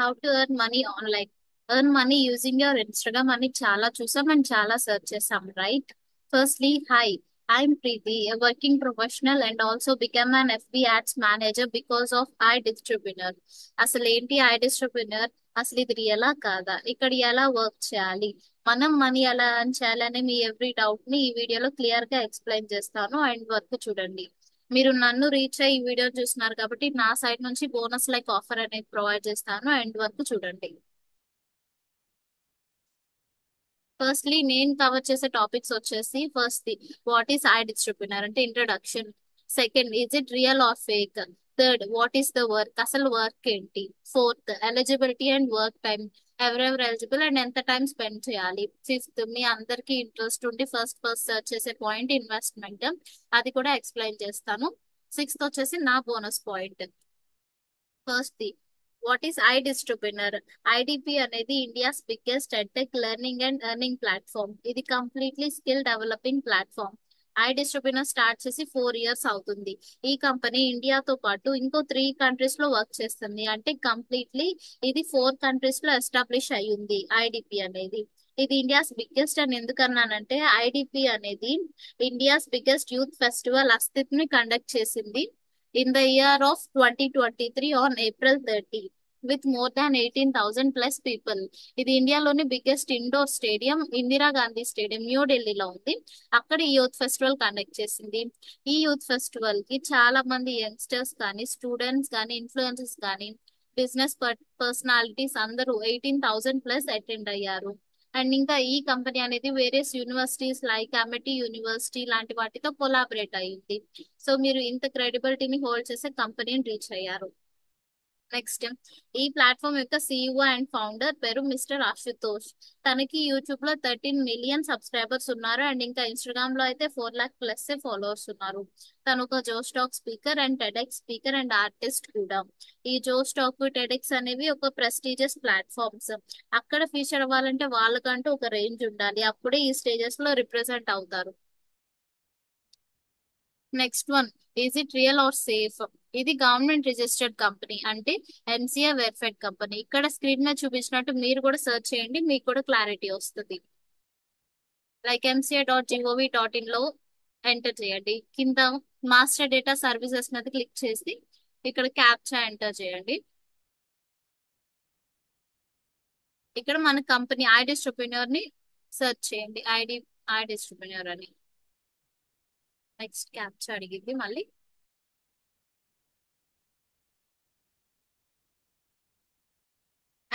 How to earn money online. Earn money using your Instagram అని చాలా చూసాం and చాలా సెర్చ్ చేసాం, right? Firstly, hi, I'm Preethi, a working professional and also become an FB ads manager because of iDistributor. అసలు ఏంటి iDistributor? అసలు ఇది రియలా కాదా? ఇక్కడ ఎలా వర్క్ చేయాలి, మనం మనీ ఎలా ఎర్న్ చేయాలని మీ ఎవ్రీ డౌట్ ని ఈ వీడియోలో క్లియర్ గా ఎక్స్ప్లెయిన్ చేస్తాను. అండ్ వర్క్ చూడండి. మీరు నన్ను రీచ్ అయ్యి ఈ వీడియో చూస్తున్నారు కాబట్టి నా సైడ్ నుంచి బోనస్ లైక్ ఆఫర్ అనేది ప్రొవైడ్ చేస్తాను. అండ్ వరకు చూడండి. ఫస్ట్లీ నేను కవర్ చేసే టాపిక్స్ వచ్చేసి, first the what is I distributor అంటే introduction. Second, is it real or fake. Third, what is the work, అసలు వర్క్ ఏంటి. Fourth, eligibility and work time, ఎవరెవరు ఎలిజిబుల్ అండ్ ఎంత టైం స్పెండ్ చేయాలి. Fifth, మీ అందరికి ఇంట్రెస్ట్ ఉండి ఫస్ట్ ఫస్ట్ సర్చ్ చేసే పాయింట్ ఇన్వెస్ట్మెంట్, అది కూడా ఎక్స్ప్లెయిన్ చేస్తాను. సిక్స్త్ వచ్చేసి నా bonus point. First the what is I distributor. IDP అనేది India's biggest edtech learning and earning platform. ఇది completely skill developing platform. I distributor start చేసి 4 years అవుతుంది. ఈ కంపెనీ ఇండియాతో పాటు ఇంకో 3 countries లో వర్క్ చేస్తుంది. అంటే కంప్లీట్లీ ఇది 4 countries లో ఎస్టాబ్లిష్ అయ్యింది ఐడిపి అనేది. ఇది ఇండియాస్ బిగ్గెస్ట్ అని ఎందుకన్నానంటే, ఐడిపి అనేది ఇండియాస్ బిగ్గెస్ట్ యూత్ ఫెస్టివల్ అస్తిత్ ని కండక్ట్ చేసింది in the year of 2023 on April 30 with more than 18,000 plus people. ఇది ఇండియాలోని biggest indoor stadium Indira Gandhi stadium న్యూఢిల్లీలో ఉంది. అక్కడ ఈ యూత్ ఫెస్టివల్ కండక్ట్ చేసింది. ఈ యూత్ ఫెస్టివల్ కి చాలా మంది యంగ్స్టర్స్ కానీ, స్టూడెంట్స్ కానీ, ఇన్ఫ్లుయెన్సర్స్ కానీ, బిజినెస్ పర్సనాలిటీస్ అందరూ 18,000 ప్లస్ అటెండ్ అయ్యారు. అండ్ ఇంకా ఈ కంపెనీ అనేది వేరియస్ యూనివర్సిటీస్ లైక్ అమెటీ యూనివర్సిటీ లాంటి వాటితో కొలాబరేట్ అయ్యింది. సో మీరు ఇంత క్రెడిబిలిటీని హోల్డ్ చేసే కంపెనీని రీచ్ అయ్యారు. నెక్స్ట్, ఈ ప్లాట్ఫామ్ యొక్క సిఇఓ అండ్ ఫౌండర్ పేరు మిస్టర్ ఆశుతోష్. తనకి యూట్యూబ్ లో 13 million సబ్స్క్రైబర్స్ ఉన్నారు. అండ్ ఇంకా ఇన్స్టాగ్రామ్ లో అయితే 4 lakh ప్లస్ ఫాలోవర్స్ ఉన్నారు. తను ఒక జో స్టాక్ speaker and TEDx speaker and artist కూడా. ఈ జో స్టాక్, టెడెక్స్ అనేవి ఒక ప్రెస్టీజియస్ ప్లాట్ఫామ్స్. అక్కడ ఫీచర్ అవ్వాలంటే వాళ్ళకంటూ ఒక రేంజ్ ఉండాలి, అప్పుడే ఈ స్టేజెస్ లో రిప్రజెంట్ అవుతారు. Next one, is it real are safe. ఇది గవర్నమెంట్ రిజిస్టర్డ్ కంపెనీ, అంటే ఎంసీఏ వెరిఫైడ్ కంపెనీ. ఇక్కడ స్క్రీన్ మీద చూపించినట్టు మీరు కూడా సెర్చ్ చేయండి, మీకు కూడా క్లారిటీ వస్తుంది. లైక్ MCA.gov.in లో ఎంటర్ చేయండి. కింద మాస్టర్ డేటా సర్వీసెస్ మీద క్లిక్ చేసి ఇక్కడ క్యాప్చా ఎంటర్ చేయండి. ఇక్కడ మన కంపెనీ ఐ డిస్ట్రిబ్యూటర్ ని సెర్చ్ చేయండి, ఐ డిస్ట్రిబ్యూటర్ అని. నెక్స్ట్ క్యాప్చా అడిగింది మళ్ళీ.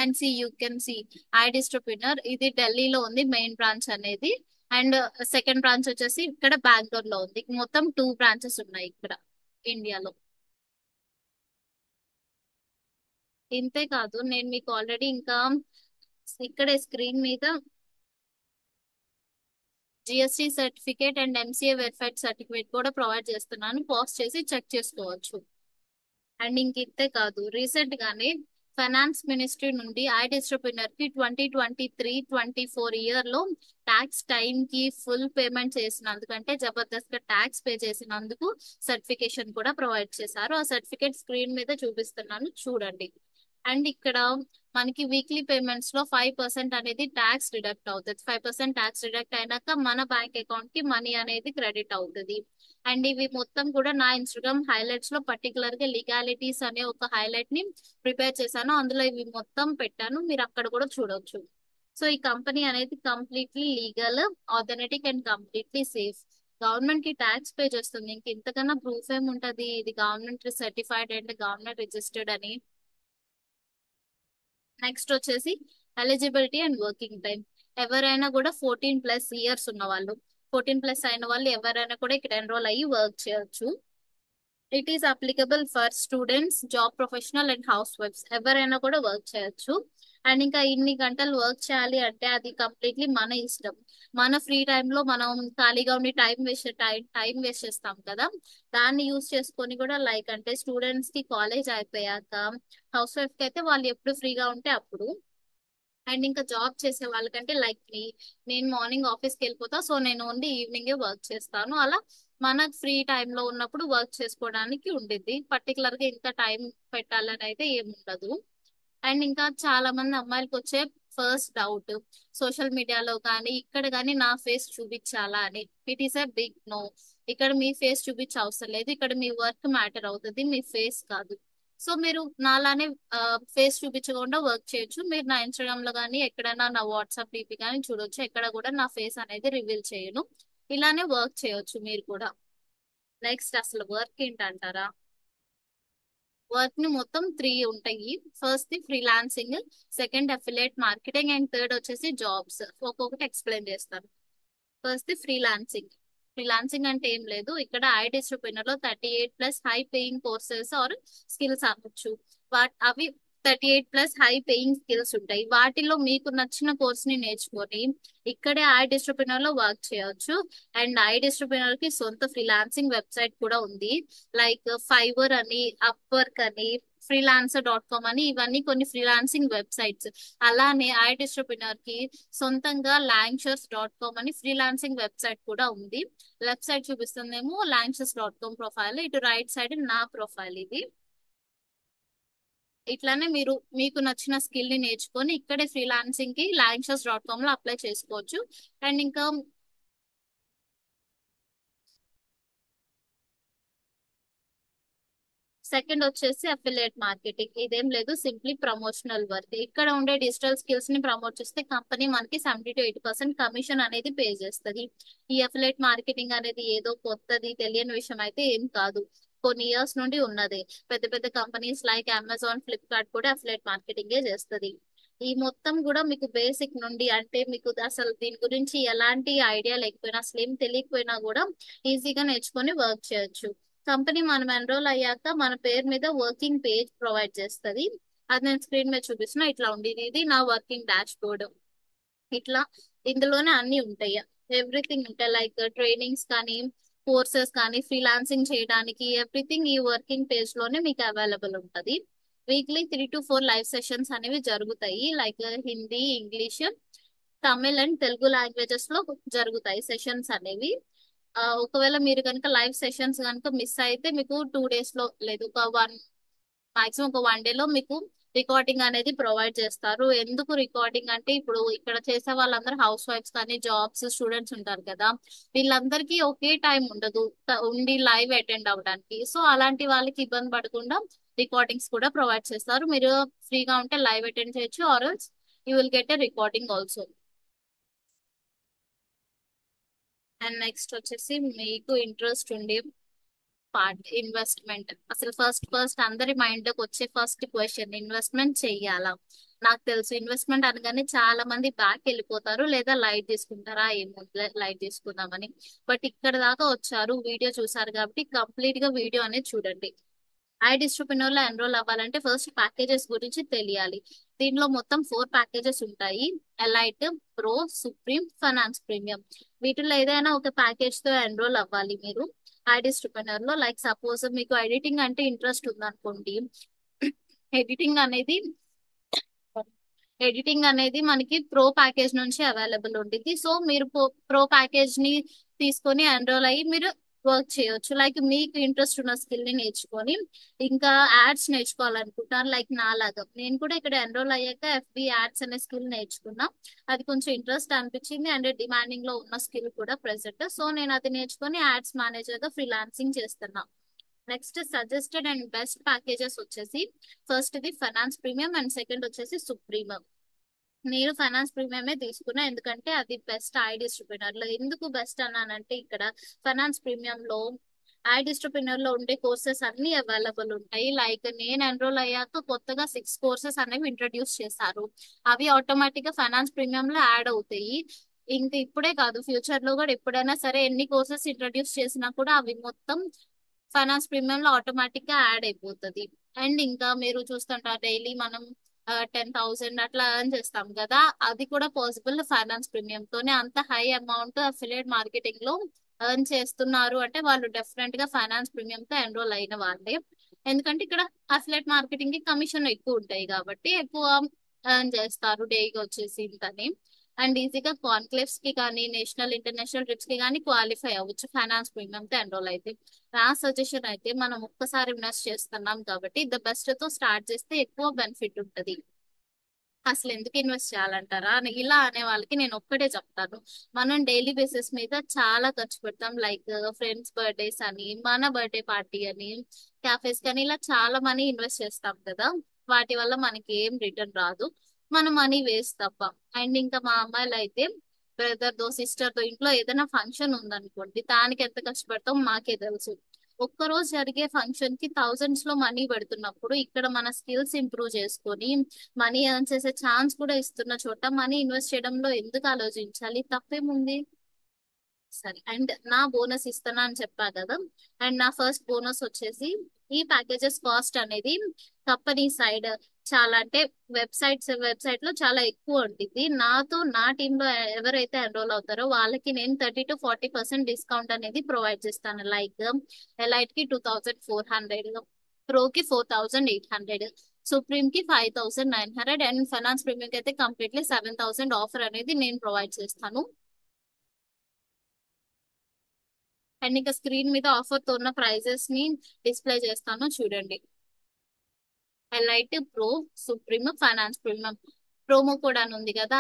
And see you can see I distributor ఇది ఢిల్లీలో ఉంది మెయిన్ బ్రాంచ్ అనేది. అండ్ సెకండ్ బ్రాంచ్ వచ్చేసి ఇక్కడ బెంగళూరు లో ఉంది. మొత్తం 2 branches ఉన్నాయి ఇక్కడ ఇండియాలో. ఇంతే కాదు, నేను మీకు ఆల్రెడీ ఇంకా ఇక్కడే స్క్రీన్ మీద GST certificate and MCA verified certificate కూడా ప్రొవైడ్ చేస్తున్నాను, పాస్ చేసి చెక్ చేసుకోవచ్చు. అండ్ ఇంక ఇంతే కాదు, రీసెంట్ గానే ఫైనాన్స్ మినిస్ట్రీ నుండి ఐ డిస్ట్రిబ్యూటర్ కి 2023-24 లో ట్యాక్స్ టైం కి ఫుల్ పేమెంట్ చేసినందుకు, అంటే జబర్దస్త్ గా ట్యాక్స్ పే చేసినందుకు సర్టిఫికేషన్ కూడా ప్రొవైడ్ చేశారు. ఆ సర్టిఫికేట్ స్క్రీన్ మీద చూపిస్తున్నాను, చూడండి. అండ్ ఇక్కడ మనకి వీక్లీ పేమెంట్స్ లో 5% అనేది ట్యాక్స్ డిడక్ట్ అవుతుంది. 5% ట్యాక్స్ డిడక్ట్ అయినాక మన బ్యాంక్ అకౌంట్ కి మనీ అనేది క్రెడిట్ అవుతుంది. అండ్ ఇవి మొత్తం కూడా నా ఇన్స్టాగ్రామ్ హైలైట్స్ లో పర్టికులర్ గా లీగాలిటీస్ అనే ఒక హైలైట్ ని ప్రిపేర్ చేశాను, అందులో ఇవి మొత్తం పెట్టాను, మీరు అక్కడ కూడా చూడొచ్చు. సో ఈ కంపెనీ అనేది completely legal, authentic and completely safe. Government కి ట్యాక్స్ పే చేస్తుంది, ఇంక ఇంతకన్నా ప్రూఫ్ ఏముంటది, ఇది government certified and government registered అని. నెక్స్ట్ వచ్చేసి ఎలిజిబిలిటీ అండ్ వర్కింగ్ టైం. ఎవరైనా కూడా 14+ years ఉన్న వాళ్ళు, 14+ అయిన వాళ్ళు ఎవరైనా కూడా ఇక్కడ ఎన్రోల్ అయ్యి వర్క్ చేయొచ్చు. It is applicable for students, job professional and హౌస్ వైఫ్స్, ఎవరైనా కూడా వర్క్ చేయొచ్చు. అండ్ ఇంకా ఇన్ని గంటలు వర్క్ చేయాలి అంటే అది కంప్లీట్లీ మన ఇష్టం. మన ఫ్రీ లో మనం ఖాళీగా ఉండి టైం వేస్ట్ చేస్తాం కదా, దాన్ని యూస్ చేసుకొని కూడా, లైక్ అంటే స్టూడెంట్స్ కి కాలేజ్ అయిపోయాక, హౌస్ వైఫ్ కి అయితే వాళ్ళు ఎప్పుడు ఫ్రీగా ఉంటే అప్పుడు. అండ్ ఇంకా జాబ్ చేసే వాళ్ళకంటే లైక్ మీ, నేను మార్నింగ్ ఆఫీస్కి వెళ్ళిపోతా, సో నేను ఓన్లీ ఈవినింగే వర్క్ చేస్తాను. అలా మన ఫ్రీ లో ఉన్నప్పుడు వర్క్ చేసుకోవడానికి ఉండిద్ది. పర్టికులర్ గా ఇంత టైం పెట్టాలని అయితే ఏముండదు. అండ్ ఇంకా చాలా మంది అమ్మాయిలకు వచ్చే ఫస్ట్ డౌట్, సోషల్ మీడియాలో కానీ ఇక్కడ కానీ నా ఫేస్ చూపించాలా అని. It is a big no. ఇక్కడ మీ ఫేస్ చూపించే అవసరం లేదు, ఇక్కడ మీ వర్క్ మ్యాటర్ అవుతుంది, మీ ఫేస్ కాదు. సో మీరు నాలానే ఫేస్ చూపించకుండా వర్క్ చేయొచ్చు. మీరు నా ఇన్స్టాగ్రామ్ లో కానీ ఎక్కడైనా నా వాట్సాప్ డిపి కానీ చూడొచ్చు, ఎక్కడ కూడా నా ఫేస్ అనేది రివీల్ చేయను. ఇలానే వర్క్ చేయొచ్చు మీరు కూడా. నెక్స్ట్ అసలు వర్క్ ఏంటంటారా? వర్క్ ని మొత్తం త్రీ ఉంటాయి. First the freelancing, second affiliate marketing, and third వచ్చేసి జాబ్స్. ఒక్కొక్కటి ఎక్స్ప్లెయిన్ చేస్తాను. First freelancing. ఫ్రీలాన్సింగ్ అంటే ఏం లేదు, ఇక్కడ ఐ డిస్ట్రిబ్యూటర్ లో 38+ high paying courses or skills అవ్వచ్చు. అవి 38+ హై పేయింగ్ స్కిల్స్ ఉంటాయి. వాటిలో మీకు నచ్చిన కోర్స్ ని నేర్చుకొని ఇక్కడే ఐ డిస్ట్రిబ్యూటర్ లో వర్క్ చేయొచ్చు. అండ్ ఐ డిస్ట్రిబ్యూటర్ కి సొంత ఫ్రీలాన్సింగ్ వెబ్సైట్ కూడా ఉంది. లైక్ ఫైవర్ అని, అప్వర్క్ అని, freelancer.com అని, ఇవన్నీ కొన్ని ఫ్రీలాన్సింగ్ వెబ్సైట్స్. అలానే ఐ డిస్ట్రిబ్యూటర్ కి సొంతంగా లాంగ్షర్స్.com అని ఫ్రీలాన్సింగ్ వెబ్సైట్ కూడా ఉంది. లెఫ్ట్ సైడ్ చూపిస్తుందేమో లాంగ్షర్స్.com ప్రొఫైల్, ఇటు రైట్ సైడ్ నా ప్రొఫైల్ ఇది. ఇట్లానే మీరు మీకు నచ్చిన స్కిల్ ని నేర్చుకొని ఇక్కడే ఫ్రీలాన్సింగ్ కి లాంగ్షర్స్.com లో అప్లై చేసుకోవచ్చు. అండ్ ఇంకా సెకండ్ వచ్చేసి అఫిలియేట్ మార్కెటింగ్. ఇదేం లేదు, సింప్లీ ప్రమోషనల్ వర్క్. ఇక్కడ ఉండే డిజిటల్ స్కిల్స్ ని ప్రమోట్ చేస్తే కంపెనీ మనకి 70 to 80% కమిషన్ అనేది పే చేస్తుంది. ఈ అఫిలియేట్ మార్కెటింగ్ అనేది ఏదో కొత్తది తెలియని విషయం అయితే ఏం కాదు, కొన్ని ఇయర్స్ నుండి ఉన్నదే. పెద్ద పెద్ద కంపెనీస్ లైక్ అమెజాన్, ఫ్లిప్కార్ట్ కూడా అఫిలియేట్ మార్కెటింగే చేస్తుంది. ఈ మొత్తం కూడా మీకు బేసిక్ నుండి, అంటే మీకు అసలు దీని గురించి ఎలాంటి ఐడియా లేకపోయినా, అసలు ఏం తెలియకపోయినా కూడా ఈజీగా నేర్చుకొని వర్క్ చేయొచ్చు. కంపెనీ మనం ఎన్రోల్ అయ్యాక మన పేరు మీద వర్కింగ్ పేజ్ ప్రొవైడ్ చేస్తుంది. అది నేను స్క్రీన్ మీద చూపిస్తున్నా, ఇట్లా ఉండేది. ఇది నా వర్కింగ్ డాష్ బోర్డ్. ఇట్లా ఇందులోనే అన్ని ఉంటాయి, ఎవ్రీథింగ్ ఉంటాయి. లైక్ ట్రైనింగ్స్ కానీ, కోర్సెస్ కానీ, ఫ్రీలాన్సింగ్ చేయడానికి ఎవ్రీథింగ్ ఈ వర్కింగ్ పేజ్ లోనే మీకు అవైలబుల్ ఉంటది. వీక్లీ 3 to 4 లైవ్ సెషన్స్ అనేవి జరుగుతాయి. Like Hindi, English, Tamil and Telugu languages లో జరుగుతాయి సెషన్స్ అనేవి. ఒకవేళ మీరు కనుక లైవ్ సెషన్స్ కనుక మిస్ అయితే మీకు 2 days లో, లేదు ఒక మాక్సిమం ఒక 1 day లో మీకు రికార్డింగ్ అనేది ప్రొవైడ్ చేస్తారు. ఎందుకు రికార్డింగ్ అంటే, ఇప్పుడు ఇక్కడ చేసే వాళ్ళందరూ హౌస్ వైఫ్స్ కానీ, జాబ్స్, స్టూడెంట్స్ ఉంటారు కదా, వీళ్ళందరికీ ఒకే టైం ఉండదు ఉండి లైవ్ అటెండ్ అవ్వడానికి. సో అలాంటి వాళ్ళకి ఇబ్బంది పడకుండా రికార్డింగ్స్ కూడా ప్రొవైడ్ చేస్తారు. మీరు ఫ్రీగా ఉంటే లైవ్ అటెండ్ చేయొచ్చు, or you will get a recording also. And next వచ్చేసి మీకు ఇంట్రెస్ట్ ఉండి పార్ట్ ఇన్వెస్ట్మెంట్. అసలు ఫస్ట్ అందరి మైండ్ లోకి వచ్చే ఫస్ట్ క్వశ్చన్, ఇన్వెస్ట్మెంట్ చెయ్యాలా? నాకు తెలుసు, ఇన్వెస్ట్మెంట్ అనగానే చాలా మంది బ్యాక్ వెళ్ళిపోతారు, లేదా లైట్ తీసుకుంటారా, ఏమో లైట్ తీసుకుందామని. బట్ ఇక్కడ దాకా వచ్చారు, వీడియో చూసారు కాబట్టి కంప్లీట్ గా వీడియో అనేది చూడండి. ఐ డిస్ట్రిబ్యూటర్ లో ఎన్రోల్ అవ్వాలంటే ఫస్ట్ ప్యాకేజెస్ గురించి తెలియాలి. దీనిలో మొత్తం 4 ప్యాకేజెస్ ఉంటాయి: elite, pro, supreme, finance premium. వీటిలో ఏదైనా ఒక ప్యాకేజ్ తో ఎన్రోల్ అవ్వాలి మీరు ఐ డిస్ట్రిబ్యూటర్ లో. లైక్ సపోజ్ మీకు ఎడిటింగ్ అంటే ఇంట్రెస్ట్ ఉందనుకోండి, ఎడిటింగ్ అనేది ఎడిటింగ్ అనేది మనకి ప్రో ప్యాకేజ్ నుంచి అవైలబుల్ ఉంటుంది. సో మీరు ప్రో ప్యాకేజ్ ని తీసుకొని ఎన్రోల్ అయ్యి మీరు వర్క్ చేయొచ్చు. లైక్ మీకు ఇంట్రెస్ట్ ఉన్న స్కిల్ ని నేర్చుకొని ఇంకా యాడ్స్ నేర్చుకోవాలనుకుంటాను, లైక్ నాలాగా నేను కూడా ఇక్కడ ఎన్రోల్ అయ్యాక FB యాడ్స్ అనే స్కిల్ నేర్చుకున్నా. అది కొంచెం ఇంట్రెస్ట్ అనిపించింది, అండ్ డిమాండింగ్ లో ఉన్న స్కిల్ కూడా ప్రెసెంట్. సో నేను అది నేర్చుకొని యాడ్స్ మేనేజర్ గా ఫ్రీలాన్సింగ్ చేస్తున్నా. Next suggested and best packages వచ్చేసి, first the finance premium and second వచ్చేసి సుప్రీమియం. నేను ఫైనాన్స్ ప్రీమియమే తీసుకున్నా, ఎందుకంటే అది బెస్ట్ ఐ డిస్ట్రిబ్యూటర్ లో. ఎందుకు బెస్ట్ అన్నానంటే, ఇక్కడ ఫైనాన్స్ ప్రీమియం లో ఐ డిస్ట్రిబ్యూటర్ లో ఉండే కోర్సెస్ అన్ని అవైలబుల్ ఉంటాయి. లైక్ నేను ఎన్రోల్ అయ్యాక కొత్తగా 6 కోర్సెస్ అనేవి ఇంట్రడ్యూస్ చేశారు. అవి ఆటోమేటిక్ గా ఫైనాన్స్ ప్రీమియం లో యాడ్ అవుతాయి. ఇంకా ఇప్పుడే కాదు, ఫ్యూచర్ లో కూడా ఎప్పుడైనా సరే ఎన్ని కోర్సెస్ ఇంట్రడ్యూస్ చేసినా కూడా అవి మొత్తం ఫైనాన్స్ ప్రీమియం లో ఆటోమేటిక్ గా యాడ్ అయిపోతుంది. అండ్ ఇంకా మీరు చూస్తుంటారు డైలీ మనం 10,000 అట్లా ఎర్న్ చేస్తాం కదా, అది కూడా పాసిబుల్ ఫైనాన్స్ ప్రీమియం తోనే. అంత హై అమౌంట్ అఫిలియేట్ మార్కెటింగ్ లో ఎర్న్ చేస్తున్నారు అంటే వాళ్ళు డెఫినెట్ గా ఫైనాన్స్ ప్రీమియం తో ఎన్రోల్ అయిన వాళ్ళే. ఎందుకంటే ఇక్కడ అఫిలియేట్ మార్కెటింగ్ కి కమిషన్ ఎక్కువ ఉంటాయి కాబట్టి ఎక్కువ ఎర్న్ చేస్తారు డేగా వచ్చేసి ఇంతని. అండ్ ఈజీగా కాన్క్లేవ్స్ కి కానీ, నేషనల్ ఇంటర్నేషనల్ ట్రిప్స్ కి కానీ క్వాలిఫై అవ్వచ్చు ఫైనాన్స్ ప్రీమియం తో ఎన్రోల్ అయితే. నా సజెషన్ అయితే, మనం ఒక్కసారి ఇన్వెస్ట్ చేస్తున్నాం కాబట్టి ద బెస్ట్ తో స్టార్ట్ చేస్తే ఎక్కువ బెనిఫిట్ ఉంటది. అసలు ఎందుకు ఇన్వెస్ట్ చేయాలంటారా అని ఇలా అనే వాళ్ళకి నేను ఒక్కటే చెప్తాను. మనం డైలీ బేసిస్ మీద చాలా ఖర్చు పెడతాం. లైక్ ఫ్రెండ్స్ బర్త్డేస్ అని, మన బర్త్డే పార్టీ అని, క్యాఫేస్ కానీ ఇలా చాలా మనీ ఇన్వెస్ట్ చేస్తాం కదా. వాటి వల్ల మనకి ఏం రిటర్న్ రాదు, మన మనీ వేస్ట్ తప్ప. అండ్ ఇంకా మా అమ్మాయిలు అయితే బ్రదర్ తో సిస్టర్ తో ఇంట్లో ఏదైనా ఫంక్షన్ ఉందనుకోండి, దానికి ఎంత కష్టపడతాం మాకే తెలుసు. ఒక్క రోజు జరిగే ఫంక్షన్ కి థౌజండ్స్ లో మనీ పెడుతున్నప్పుడు, ఇక్కడ మన స్కిల్స్ ఇంప్రూవ్ చేసుకొని మనీ ఎర్న్ చేసే ఛాన్స్ కూడా ఇస్తున్న చోట మనీ ఇన్వెస్ట్ చేయడంలో ఎందుకు ఆలోచించాలి? తప్పేముంది? సరే, అండ్ నా బోనస్ ఇస్తానా అని చెప్పా కదా. అండ్ నా ఫస్ట్ బోనస్ వచ్చేసి, ఈ ప్యాకేజెస్ కాస్ట్ అనేది కంపెనీ సైడ్ చాలా అంటే వెబ్సైట్ లో చాలా ఎక్కువ ఉంటుంది. నాతో నా టీమ్ లో ఎవరైతే ఎన్రోల్ అవుతారో వాళ్ళకి నేను 30 to 40% డిస్కౌంట్ అనేది ప్రొవైడ్ చేస్తాను. లైక్ ఎలైట్ కి 2400, ప్రో కి 4800, సుప్రీం కి 5900, అండ్ ఫైనాన్స్ ప్రీమియం కి అయితే కంప్లీట్లీ 7000 ఆఫర్ అనేది నేను ప్రొవైడ్ చేస్తాను. అండ్ ఇంకా స్క్రీన్ మీద ఆఫర్ తో ఉన్న ప్రైజెస్ ని డిస్ప్లే చేస్తాను చూడండి. Elite, pro, supreme, finance premium promo code అని ఉంది కదా.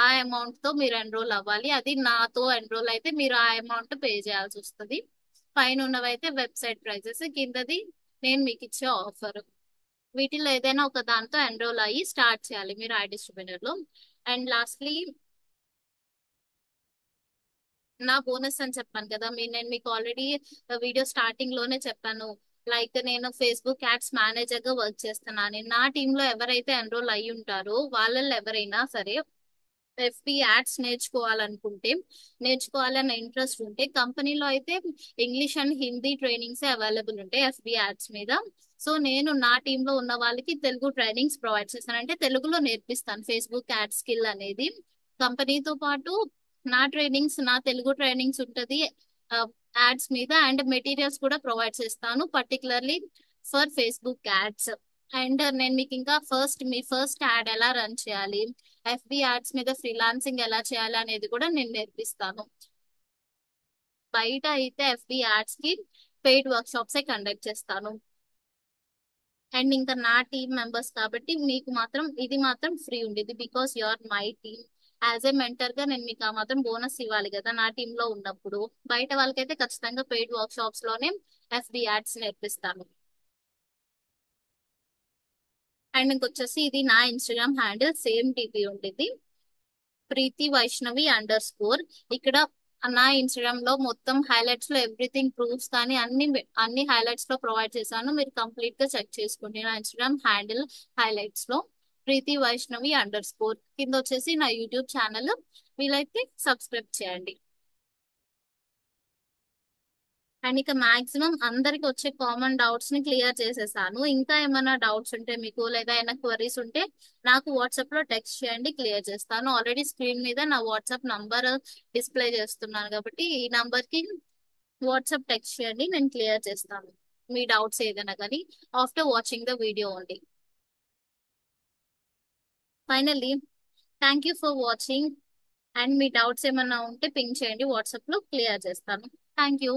ఆ అమౌంట్ తో మీరు ఎన్రోల్ అవ్వాలి. అది నాతో ఎన్రోల్ అయితే మీరు ఆ అమౌంట్ పే చేయాల్సి వస్తుంది. పైన ఉన్నవైతే వెబ్సైట్ ప్రైజెస్, కిందది నేను మీకు ఇచ్చే ఆఫర్. వీటిలో ఏదైనా ఒక దాంతో ఎన్రోల్ అయ్యి స్టార్ట్ చేయాలి మీరు ఐ డిస్ట్రిబ్యూటర్ లో. అండ్ లాస్ట్లీ నా బోనస్ అని చెప్పాను కదా, నేను మీకు ఆల్రెడీ వీడియో స్టార్టింగ్ లోనే చెప్పాను. లైక్ నేను ఫేస్బుక్ యాడ్స్ మేనేజర్ గా వర్క్ చేస్తున్నాను. నా టీమ్ లో ఎవరైతే ఎన్రోల్ అయ్యి ఉంటారో వాళ్ళల్లో ఎవరైనా సరే ఎఫ్బి యాడ్స్ నేర్చుకోవాలన్న ఇంట్రెస్ట్ ఉంటే, కంపెనీలో అయితే English and Hindi trainings available ఉంటాయి ఎఫ్బి యాడ్స్ మీద. సో నేను నా టీమ్ లో ఉన్న వాళ్ళకి తెలుగు ట్రైనింగ్స్ ప్రొవైడ్ చేస్తాను, అంటే తెలుగులో నేర్పిస్తాను ఫేస్బుక్ యాడ్ స్కిల్ అనేది. కంపెనీతో పాటు నా తెలుగు ట్రైనింగ్స్ ఉంటది యాడ్స్ మీద, అండ్ మెటీరియల్స్ కూడా ప్రొవైడ్ చేస్తాను particularly for Facebook ads. And నేను మీకు ఇంకా మీ ఫస్ట్ యాడ్ ఎలా రన్ చేయాలి, ఎఫ్బి యాడ్స్ మీద ఫ్రీలాన్సింగ్ ఎలా చేయాలి అనేది కూడా నేను నేర్పిస్తాను. బయట అయితే ఎఫ్బి యాడ్స్ కి పెయిడ్ వర్క్ షాప్స్ కండక్ట్ చేస్తాను. అండ్ ఇంకా నా టీమ్ మెంబర్స్ కాబట్టి మీకు మాత్రం ఇది మాత్రం ఫ్రీ ఉండేది, because you are my team. As a mentor గా నేను మీకు ఆ మాత్రం బోనస్ ఇవ్వాలి కదా నా టీమ్ లో ఉన్నప్పుడు. బయట వాళ్ళకైతే ఖచ్చితంగా పెయిడ్ వర్క్ షాప్స్ లోనే ఎఫ్బి యాడ్స్ నేర్పిస్తాను. అండ్ ఇంకొచ్చేసి ఇది నా ఇన్స్టాగ్రామ్ హ్యాండిల్, సేమ్ టీపీ ఉండేది, ప్రీతి వైష్ణవి _. ఇక్కడ నా ఇన్స్టాగ్రామ్ లో మొత్తం హైలైట్స్ లో ఎవ్రీథింగ్ ప్రూఫ్స్ కానీ అన్ని హైలైట్స్ లో ప్రొవైడ్ చేశాను. మీరు కంప్లీట్ గా చెక్ చేసుకోండి. నా ఇన్స్టాగ్రామ్ హ్యాండిల్ హైలైట్స్ లో ప్రీతి వైష్ణవి _. కింద వచ్చేసి నా యూట్యూబ్ ఛానల్, వీలైతే సబ్స్క్రైబ్ చేయండి. అండ్ ఇక మాక్సిమం అందరికి వచ్చే కామన్ డౌట్స్ ని క్లియర్ చేసేసాను. ఇంకా ఏమైనా డౌట్స్ ఉంటే మీకు, లేదా ఏమైనా క్వరీస్ ఉంటే నాకు వాట్సాప్ లో టెక్స్ట్ చేయండి, క్లియర్ చేస్తాను. ఆల్రెడీ స్క్రీన్ మీద నా వాట్సాప్ నంబర్ డిస్ప్లే చేస్తున్నాను కాబట్టి ఈ నంబర్ కి వాట్సాప్ టెక్స్ట్ చేయండి, నేను క్లియర్ చేస్తాను మీ డౌట్స్ ఏదైనా కానీ, after watching the video only. Finally, thank you for watching. And me doubts ఏమైనా ఉంటే పింక్ చేయండి, వాట్సాప్ లో క్లియర్ చేస్తాను. Thank you.